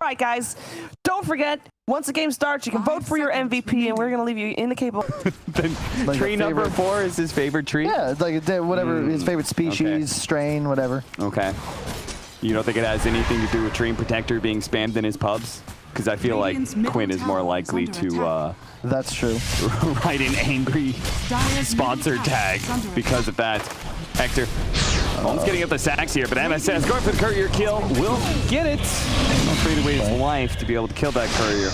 right, guys. Don't forget, once the game starts, you can vote for your MVP, and we're going to leave you in the cable. Like tree number 4 is his favorite tree? Yeah, like whatever, his favorite species, strain, whatever. Okay. You don't think it has anything to do with Dream Protector being spammed in his pubs? Because I feel like Quinn is more likely to That's true. write an angry sponsor tag because of that. Hector almost getting up the sacks here, but MSS going for the courier kill. Will get it. He'll trade away his life to be able to kill that courier.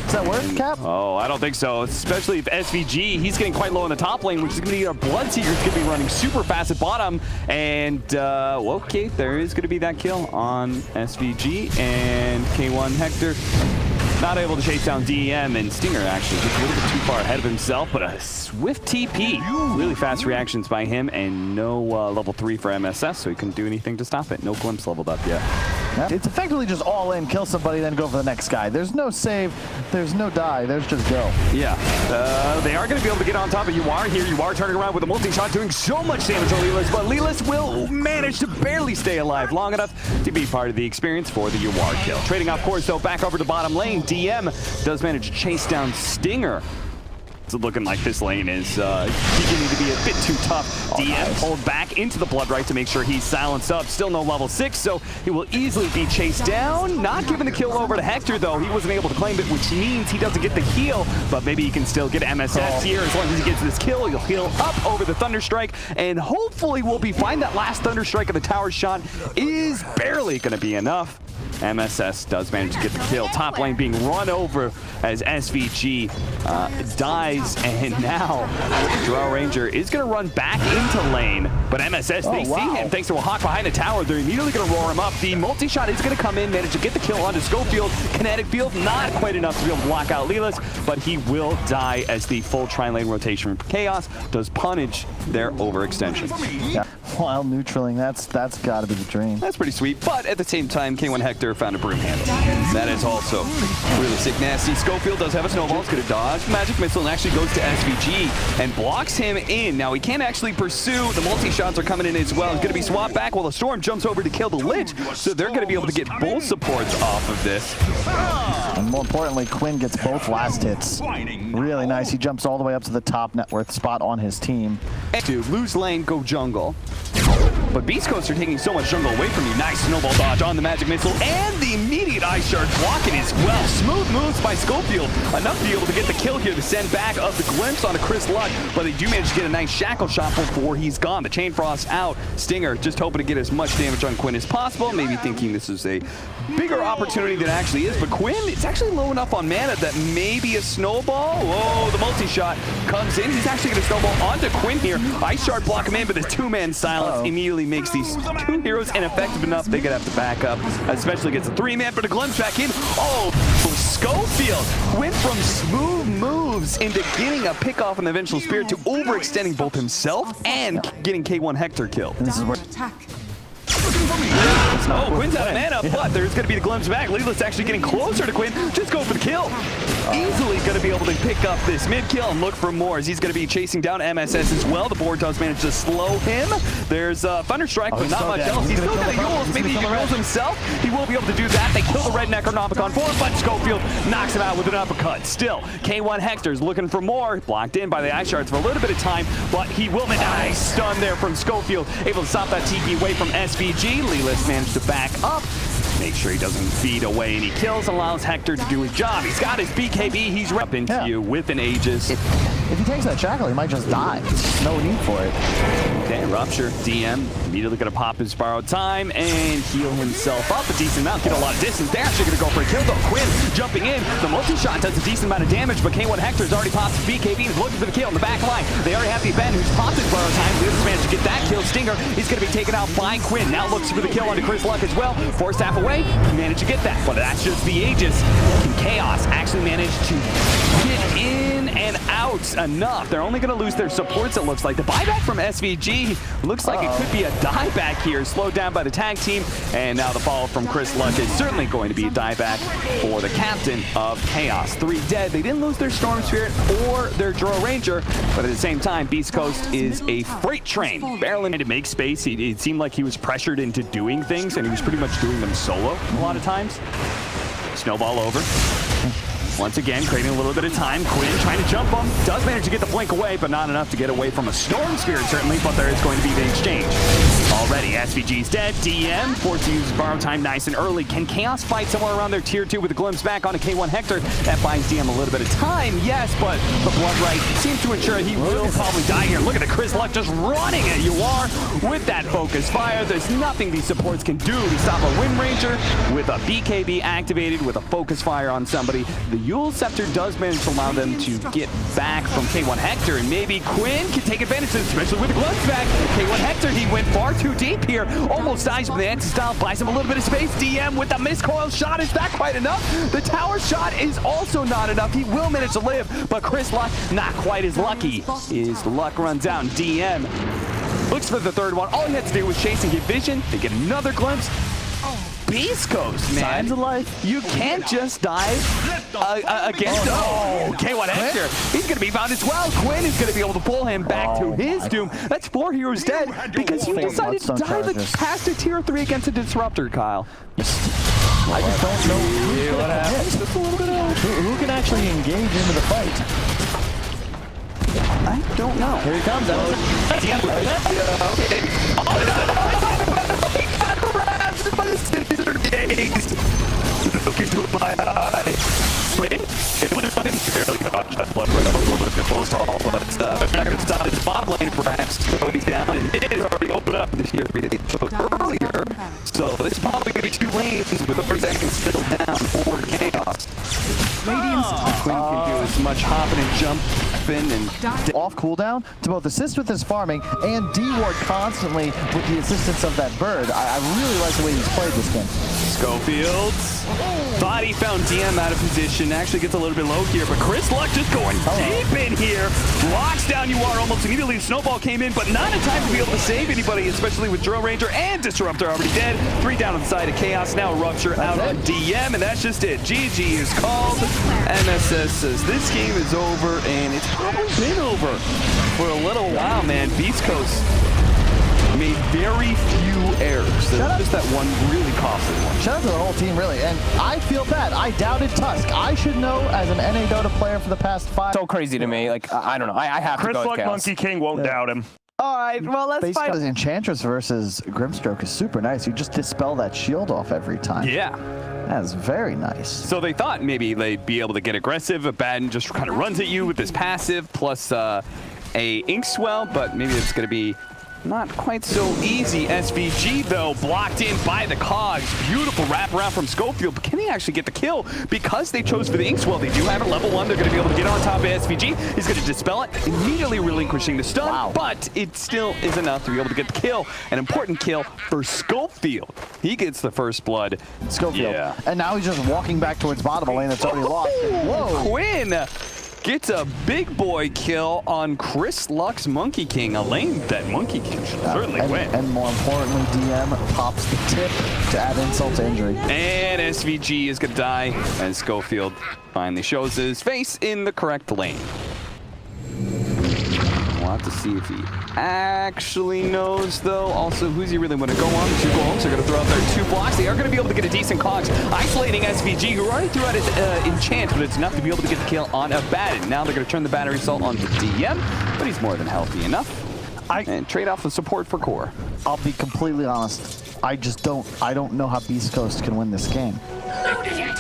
Does that work, Cap? Oh, I don't think so. Especially if SVG, he's getting quite low in the top lane, which is going to be a Bloodseeker's going to be running super fast at bottom. And, well, okay, there is going to be that kill on SVG. And K1 Hector not able to chase down DEM, and Stinger actually just a little bit too far ahead of himself, but a swift TP. Really fast reactions by him, and no level 3 for MSS, so he couldn't do anything to stop it. No glimpse leveled up yet. Yeah. It's effectively just all in, kill somebody, then go for the next guy. There's no save, there's no die, there's just go. Yeah, they are going to be able to get on top of UR here. UR turning around with a multi-shot, doing so much damage on Lelis, but Lelis will manage to barely stay alive long enough to be part of the experience for the UR kill. Trading off course, though, back over to bottom lane. DM does manage to chase down Stinger. It's looking like this lane is beginning to be a bit too tough. DM pulled back into the Blood Right to make sure he's silenced up. Still no level 6, so he will easily be chased down. Not giving the kill over to Hector, though. He wasn't able to claim it, which means he doesn't get the heal, but maybe he can still get MSS here. As long as he gets this kill, he'll heal up over the Thunderstrike, and hopefully we'll be fine. That last Thunderstrike of the tower shot is barely going to be enough. MSS does manage to get the kill. Top lane being run over as SVG dies, and now Drow Ranger is going to run back into lane, but MSS, they see him thanks to a hawk behind the tower. They're immediately going to roar him up. The multi-shot is going to come in, manage to get the kill onto Schofield. Kinetic field, not quite enough to be able to block out Lelis, but he will die as the full tri-lane rotation from Chaos does punish their overextension. Yeah, while neutraling, that's got to be the dream. That's pretty sweet, but at the same time, K1 Hector found a broom handle. That is also really sick, nasty. Schofield does have a snowball. It's going to dodge magic missile and actually goes to SVG and blocks him in. Now he can't actually pursue. The multi-shots are coming in as well. He's going to be swapped back while the Storm jumps over to kill the Lich. So they're going to be able to get both supports off of this. And more importantly, Quinn gets both last hits. Really nice. He jumps all the way up to the top net worth spot on his team. To lose lane, go jungle. But BEASTCOAST are taking so much jungle away from you. Nice snowball dodge on the magic missile, and the immediate ice shard blocking as well. Smooth moves by Schofield, enough to be able to get the kill here to send back of the glimpse onto Chris Luck, but they do manage to get a nice shackle shot before he's gone. The chain frost out. Stinger just hoping to get as much damage on Quinn as possible, maybe thinking this is a bigger opportunity than it actually is, but Quinn is actually low enough on mana that maybe a snowball. Whoa, the multi-shot comes in. He's actually going to snowball onto Quinn here. Ice shard block him in, but the two-man silence immediately makes these two heroes ineffective enough. They're going to have to back up, especially against a three-man, but a glimpse back in. Oh, Schofield went from smooth moves into getting a pick-off in the Vengeful Spirit to overextending both himself and getting K1 Hector killed. And this is where Oh, Quinn's out of mana, but there's going to be the glimpse back. Lelis actually getting closer to Quinn. Just go for the kill. Easily going to be able to pick up this mid kill and look for more as he's going to be chasing down MSS as well. The board does manage to slow him. There's Thunderstrike, but not much else. He's still got a Yules. Maybe he can Yules himself. He will be able to do that. They kill the red Necronomicon forward, but Schofield knocks him out with an uppercut. Still, K1 Hector's looking for more. Blocked in by the Ice Shards for a little bit of time, but he will make a nice stun there from Schofield. Able to stop that TP away from SVG. Lelis managed to back up. Make sure he doesn't feed away any kills, allows Hector to do his job. He's got his BKB, he's up into you with an Aegis. If he takes that shackle, he might just die. No need for it. Okay, Rupture, DM, immediately gonna pop his borrowed time and heal himself up a decent amount, get a lot of distance. They're actually gonna go for a kill though. Quinn jumping in, the multi-shot does a decent amount of damage, but K1 Hector's already popped his BKB and is looking for the kill in the back line. They already have the Ben who's popped his borrowed time. This managed to get that kill. Stinger, he's gonna be taken out by Quinn. Now looks for the kill onto Chris Luck as well. Force staff away, managed to get that, but that's just the Aegis. Can Chaos actually manage to get in and out enough? They're only going to lose their supports, it looks like. The buyback from SVG SVG. Looks like it could be a dieback here, slowed down by the tag team. And now the follow from Chris Luck is certainly going to be a dieback for the captain of Chaos. 3 dead. They didn't lose their Storm Spirit or their Draw Ranger, but at the same time, Beast Coast is a freight train. Barreling to make space. It seemed like he was pressured into doing things, and he was pretty much doing them solo a lot of times. Snowball over. Once again, creating a little bit of time. Quinn trying to jump him. Does manage to get the blink away, but not enough to get away from a Storm Spirit, certainly, but there is going to be the exchange. Already, SVG's dead. DM forced to use borrow time nice and early. Can Chaos fight somewhere around their tier 2 with a glimpse back on a K1 Hector? That buys DM a little bit of time, yes, but the Blood Right seems to ensure he will probably die here. Look at the Chris Luck just running at UR with that focus fire. There's nothing these supports can do to stop a Wind Ranger with a BKB activated with a focus fire on somebody. The Yule Scepter does manage to allow them to get back from K1 Hector, and maybe Quinn can take advantage of this, especially with the gloves back. K1 Hector, he went far too deep here. Almost dies with the anti-style, buys him a little bit of space. DM with the miscoil shot. Is that quite enough? The tower shot is also not enough. He will manage to live, but Chris Luck not quite as lucky. His luck runs down. DM looks for the third one. All he had to do was chase and get vision. They get another glimpse. Beast Coast, man. Signs of life. You can't just dive against K1 Hector. He's going to be found as well. Quinn is going to be able to pull him back to his doom. That's 4 heroes dead because you decided to dive past a tier 3 against a Disruptor, Kyle. I just don't know What happens? Just a little bit of... who can actually engage into the fight. I don't know. Here he comes. Look into my eyes. Wait, it would have been fairly dodged that blood right up a little bit close to all, but they're not going to stop his bot lane perhaps. So he's down, and it has already opened up this year earlier. So this is probably going to be 2 lanes with the first second still down for Chaos. Quinn can do as much hopping and jumping and off cooldown to both assist with his farming and D-ward constantly with the assistance of that bird. I really like the way he's played this game. Schofields thought he found DM out of position. Actually gets a little bit low here, but Chris Luck just going deep in here. Locks down UR almost immediately. Snowball came in, but not in time to be able to save anybody, especially with Drill Ranger and Disruptor already dead. 3 down on the side of Chaos. Now Rupture out on DM, and that's just it. GG is called. MSS says this game is over, and it's probably been over for a little while, man. Beast Coast made very few errors. There's just that one really costly one. Shout out to the whole team, really. And I feel bad. I doubted Tusk. I should know as an NA Dota player for the past 5. So crazy to me. Like, I don't know. I have to go with Chris Luck Chaos. Monkey King won't doubt him. All right, well, let's find... Enchantress versus Grimstroke is super nice. You just dispel that shield off every time. Yeah. That's very nice. So they thought maybe they'd be able to get aggressive. Abaddon just kind of runs at you with this passive plus a Inkswell, but maybe it's going to be not quite so easy. SVG, though, blocked in by the Cogs. Beautiful wraparound from Schofield, but can he actually get the kill? Because they chose for the Inkswell, they do have it level 1. They're going to be able to get on top of SVG. He's going to dispel it, immediately relinquishing the stun, but it still is enough to be able to get the kill. An important kill for Schofield. He gets the first blood. Schofield. Yeah. And now he's just walking back towards bottom, a lane that's already lost. Whoa. Quinn gets a big boy kill on Chris Luck's Monkey King, a lane that Monkey King should certainly win. And more importantly, DM pops the tip to add insult to injury. And SVG is going to die, and Schofield finally shows his face in the correct lane. We'll have to see if he actually knows, though. Also, who's he really want to go on? The 2 golems are going to throw out their 2 blocks. They are going to be able to get a decent Cogs, isolating SVG, who already threw out his enchant, but it's enough to be able to get the kill on Abaddon. Now they're going to turn the battery assault on the DM, but he's more than healthy enough. And trade off the support for core. I'll be completely honest. I don't know how Beast Coast can win this game.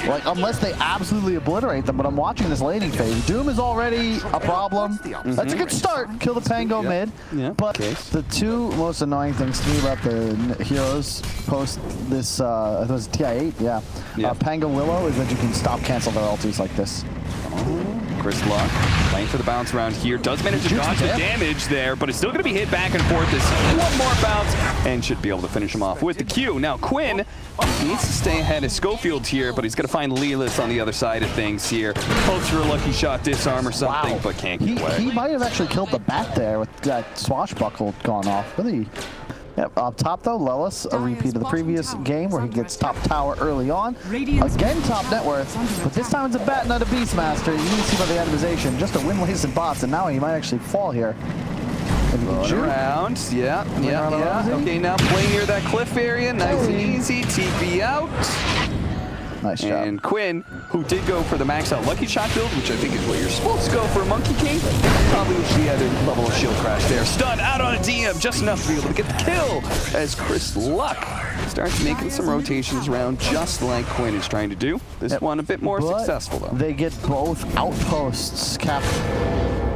Like, unless they absolutely obliterate them, but I'm watching this laning phase. Doom is already a problem. That's a good start. Kill the Pango mid. But the 2 most annoying things to me about the heroes post this, it was TI8, Pango Willow, is that you can stop cancel their ultis like this. Chris Luck playing for the bounce around here. Does manage to dodge the damage there, but it's still going to be hit back and forth. This one more bounce and should be able to finish him off with the Q. Now, Quinn needs to stay ahead of Schofield here, but he's going to find Lelis on the other side of things here. Hopes for a lucky shot, disarm or something, but can't get away. He might have actually killed the bat there with that swashbuckle gone off. Really? Yep, up top though, Lelis, a repeat of the previous game where he gets top tower early on. Again, top net worth, but this time it's a bat, not a Beastmaster. You can see by the atomization, just a win-wasted bots, and now he might actually fall here. Around, yeah. Okay, now playing near that cliff area, nice and easy, TP out. Nice job. And Quinn, who did go for the max out lucky shot build, which I think is what you're supposed to go for a Monkey King, probably wish he had a level of shield crash there. Stun out on a DM, just enough to be able to get the kill as Chris Luck starts making some rotations around just like Quinn is trying to do. This one a bit more successful though. They get both outposts capped.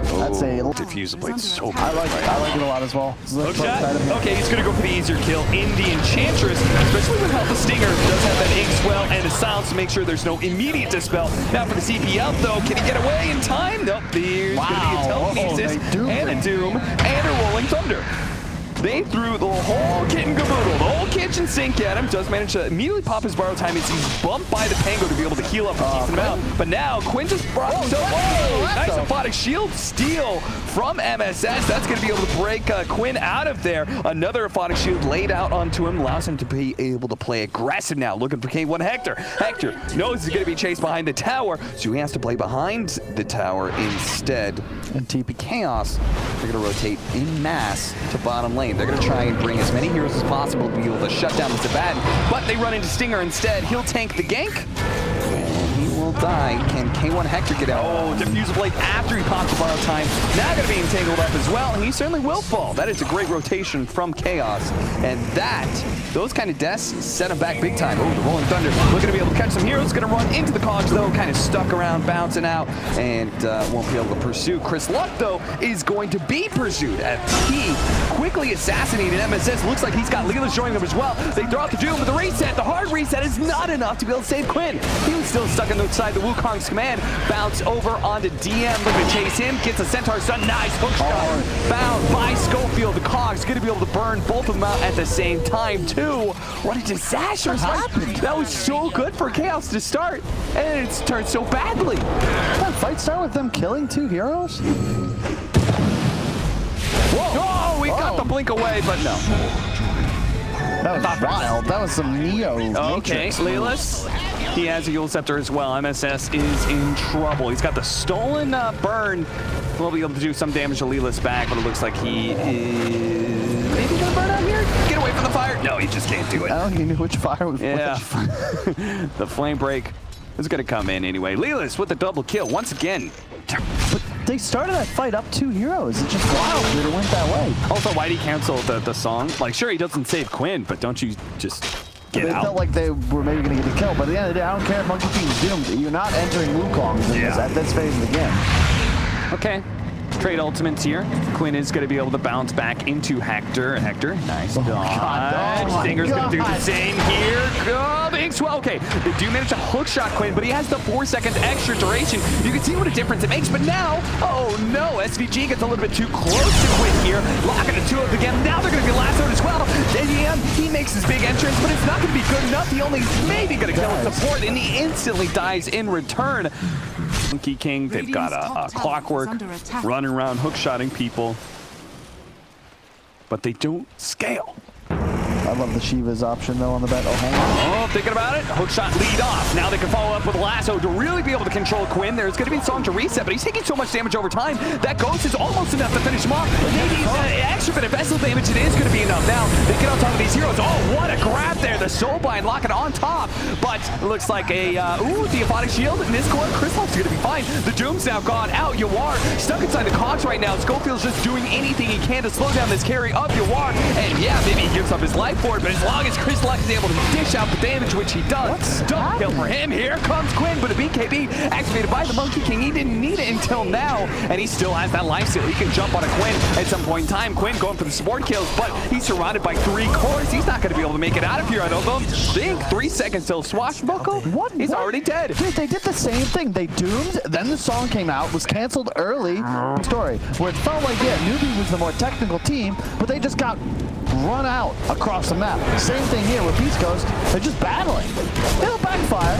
That's a diffuse blade so I like it a lot as well. Hook shot. Okay, he's gonna go for the easier kill in the Enchantress, especially with how the Stinger does have that ink swell and the silence to make sure there's no immediate dispel. Now for the CP out though, can he get away in time? Nope, there's gonna be a telekinesis and a Doom and a Rolling Thunder. They threw the whole kit and caboodle, the whole kitchen sink at him. Does manage to immediately pop his borrow time as he's bumped by the Pango to be able to heal up a decent amount. But now Quinn just brought himself. Nice aphotic shield steal from MSS. That's going to be able to break Quinn out of there. Another aphotic shield laid out onto him, allows him to be able to play aggressive now. Looking for K1 Hector. Hector knows he's going to be chased behind the tower, so he has to play behind the tower instead. And TP Chaos, they're going to rotate in mass to bottom lane. They're going to try and bring as many heroes as possible to be able to shut down the Sabaton, but they run into Stinger instead. He'll tank the gank, and he will die. Can K1 Hector get out? Oh, Diffuser Blade after he pops the borrow time. Now going to be entangled up as well, and he certainly will fall. That is a great rotation from Chaos, and those kind of deaths set him back big time. Oh, the Rolling Thunder looking to be able to catch some heroes. Going to run into the cogs though, kind of stuck around, bouncing out, and won't be able to pursue. Chris Luck though is going to be pursued as he quickly assassinated MSS. Looks like he's got Leela joining him as well. They throw out the Doom, but the reset, the hard reset is not enough to be able to save Quinn. He was still stuck on the side of the Wukong's command. Bounce over onto DM, looking to chase him, gets a Centaur stun, nice hook shot. Bound by Schofield. The Cog's gonna be able to burn both of them out at the same time too. What a disaster happened. That was so good for Chaos to start, and it's turned so badly. That fight start with them killing 2 heroes? Whoa! Oh, we got the blink away, but no. That was wild. That was some Neo. Okay, Lelis. He has a Eul Scepter as well. MSS is in trouble. He's got the stolen burn. We'll be able to do some damage to Lelis back, but it looks like he is maybe gonna burn out here. Get away from the fire. No, he just can't do it. I don't think he knew which fire was which. The flame break is gonna come in anyway. Lelis with the double kill once again. But they started that fight up 2 heroes. It's just wild that it went that way. Also, why'd he cancel the song? Like, sure, he doesn't save Quinn, but don't you just get out? They felt like they were maybe going to get a kill, but at the end of the day, I don't care if Monkey King's doomed. You're not entering Wukong's at this phase of the game. Okay. Trade ultimates here. Quinn is going to be able to bounce back into Hector. Hector, nice dodge. Stinger's going to do the same here. Oh, the Inkswell. Okay, they do manage to hook shot Quinn, but he has the 4 seconds extra duration. You can see what a difference it makes, but now, oh no, SVG gets a little bit too close to Quinn here. Locking the 2 of them again. Now they're going to be lassoed as well. And he makes his big entrance, but it's not going to be good enough. He only maybe going to kill his support, and he instantly dies in return. Monkey King, they've got a clockwork running around hook-shotting people, but they don't scale. I love the Shiva's option though on the bet. Oh, hang on. Oh, thinking about it. Hookshot lead off. Now they can follow up with Lasso to really be able to control Quinn. There's going to be a song to reset, but he's taking so much damage over time. That ghost is almost enough to finish him off. Maybe extra bit of vessel damage. It is going to be enough. Now they get on top of these heroes. Oh, what a grab there. The Soulbind locking on top, but it looks like a the Aphotic Shield in this corner. Chris Luck's going to be fine. The Doom's now gone out. Yawar stuck inside the cogs right now. Schofield's just doing anything he can to slow down this carry of Yawar, and yeah, maybe he gives up his life for it, but as long as Chris Luck is able to dish out the damage, which he does, double kill for him. Here comes Quinn, but a BKB activated by the Monkey King. He didn't need it until now, and he still has that life steal. He can jump on a Quinn at some point in time. Quinn going for the support kills, but he's surrounded by 3 cores. He's not going to be able to make it out of here. I don't think 3 seconds till swashbuckle. He's already dead. Dude, they did the same thing. They doomed, then the song came out, was canceled early. Story where it felt like Newbie was the more technical team, but they just got run out across the map. Same thing here with Beast Coast. They're just battling. It'll backfire.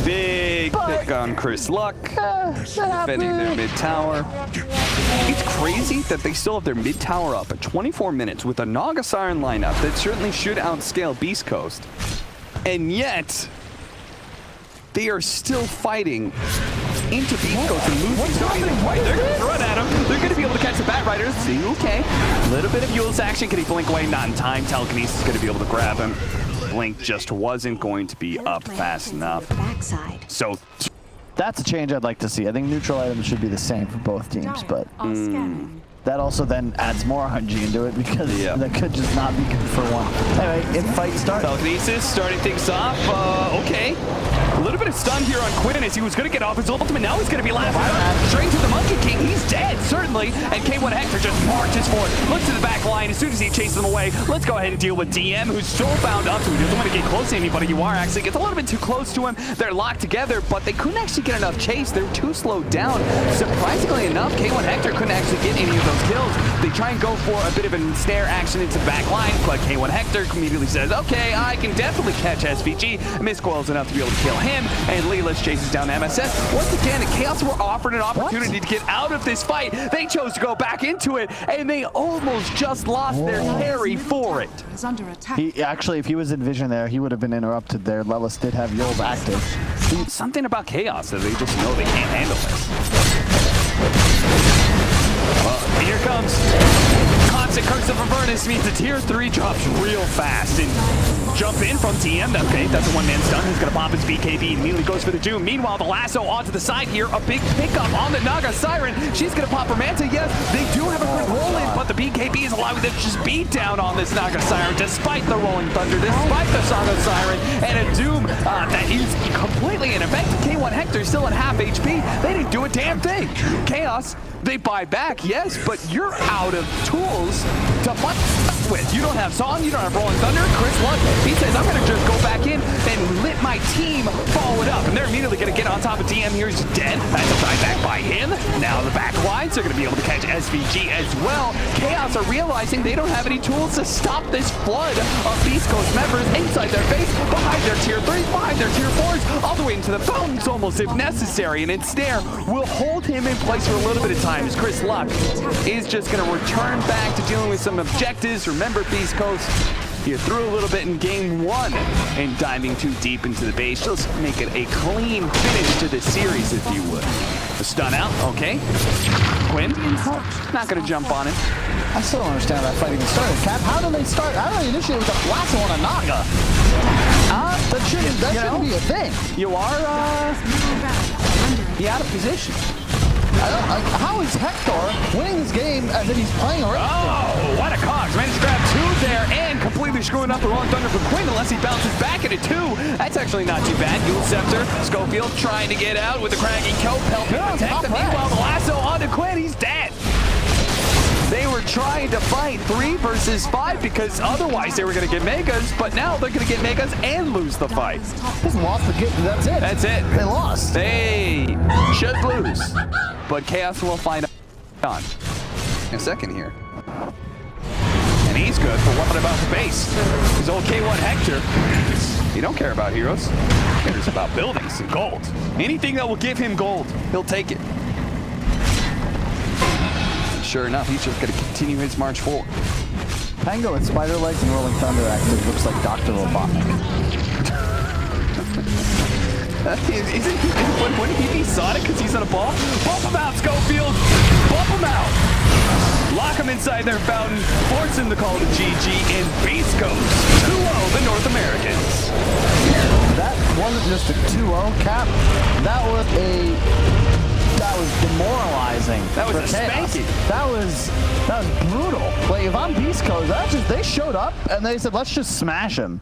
Big pick on Chris Luck. Defending their mid tower. It's crazy that they still have their mid tower up at 24 minutes with a Naga Siren lineup that certainly should outscale Beast Coast. And yet, they are still fighting into Beast Coast and losing. They're going to run at him. They're going to be able to catch the Bat Riders. See, okay. A little bit of Yule's action. Can he blink away? Not in time. Telekinesis is going to be able to grab him. Blink just wasn't going to be up fast enough. So that's a change I'd like to see. I think neutral items should be the same for both teams, but that also then adds more RNG into it because that could just not be good for one. Anyway, if fight starts. Telekinesis starting things off. Okay. A little bit of stun here on Quinn as he was going to get off his ultimate. Now he's going to be last straight to the Monkey King. He's dead, certainly. And K1 Hector just marches forward. Looks to the back line as soon as he chases them away. Let's go ahead and deal with DM, who's so bound up to him. He doesn't want to get close to anybody. You are actually gets a little bit too close to him. They're locked together, but they couldn't actually get enough chase. They're too slowed down. Surprisingly enough, K1 Hector couldn't actually get any of those kills. They try and go for a bit of a snare action into the back line, but K1 Hector immediately says, okay, I can definitely catch SVG. Miscoils enough to be able to kill him, and Leeless chases down MSS. Once again, the Chaos were offered an opportunity to get out of this fight. They chose to go back into it, and they almost just lost their carry for it. He actually, if he was in vision there, he would have been interrupted there. Lelis did have Yule's active. Something about Chaos that they just know they can't handle this. Here comes Constant Curse of Avernus means the tier 3 drops real fast and jump in from TM. Okay, that's a one-man stun. He's going to pop his BKB. Immediately goes for the Doom. Meanwhile, the lasso onto the side here. A big pickup on the Naga Siren. She's going to pop her Manta. Yes, they do have a good roll-in, but the BKB is allowing them to just beat down on this Naga Siren despite the Rolling Thunder, despite the Naga Siren, and a Doom that is completely ineffective. K1 Hector still at half HP. They didn't do a damn thing. Chaos, they buy back, yes, but you're out of tools to fight with. You don't have Song, you don't have Rolling Thunder. Chris Luck, he says, I'm going to just go back in and let my team follow it up. And they're immediately going to get on top of DM here. He's dead. That's a buyback by him. Now the back lines are going to be able to catch SVG as well. Chaos are realizing they don't have any tools to stop this flood of Beast Coast members inside their base, behind their tier 3s, behind their tier 4s, all the way into the fountains almost if necessary. And Ensnare will hold him in place for a little bit of time as Chris Luck is just going to return back to dealing with some objectives. Remember, Beast Coast, you threw a little bit in game 1 and diving too deep into the base. Just make it a clean finish to the series, if you would. A stun out, okay. Quinn, not going to jump on it. I still don't understand how that fight even started. Cap, how do they start? How do they initiate with a lasso on a Naga? That shouldn't be a thing. You are, out of position. How is Hector winning this game and then he's playing around? Oh, what a cogs. Managed to grab 2 there and completely screwing up the Rolling Thunder for Quinn unless he bounces back into 2. That's actually not too bad. Yule Scepter, Schofield trying to get out with the craggy Cope, helping protect him. Meanwhile, the lasso onto Quinn, he's dead. They were trying to fight 3 versus 5 because otherwise they were going to get Megas, but now they're going to get Megas and lose the fight. Just lost the game. That's it. That's it. They lost. They should lose, but Chaos will find out in a second here. And he's good, but what about the base? His old K1 Hector. He don't care about heroes. He cares about buildings and gold. Anything that will give him gold, he'll take it. Sure enough, he's just going to continue his march forward. Pango with Spider Legs and Rolling Thunder active looks like Dr. Robotnik. Wouldn't he be Sonic because he's on a ball? Bump him out, Schofield! Bump him out! Lock him inside their fountain, force him to call it a GG, and Beast Coast 2-0 the North Americans. That wasn't just a 2-0 cap. That was demoralizing. That was a spanking. That was brutal. Like, if I'm Beast Coast, they showed up and they said, let's just smash him.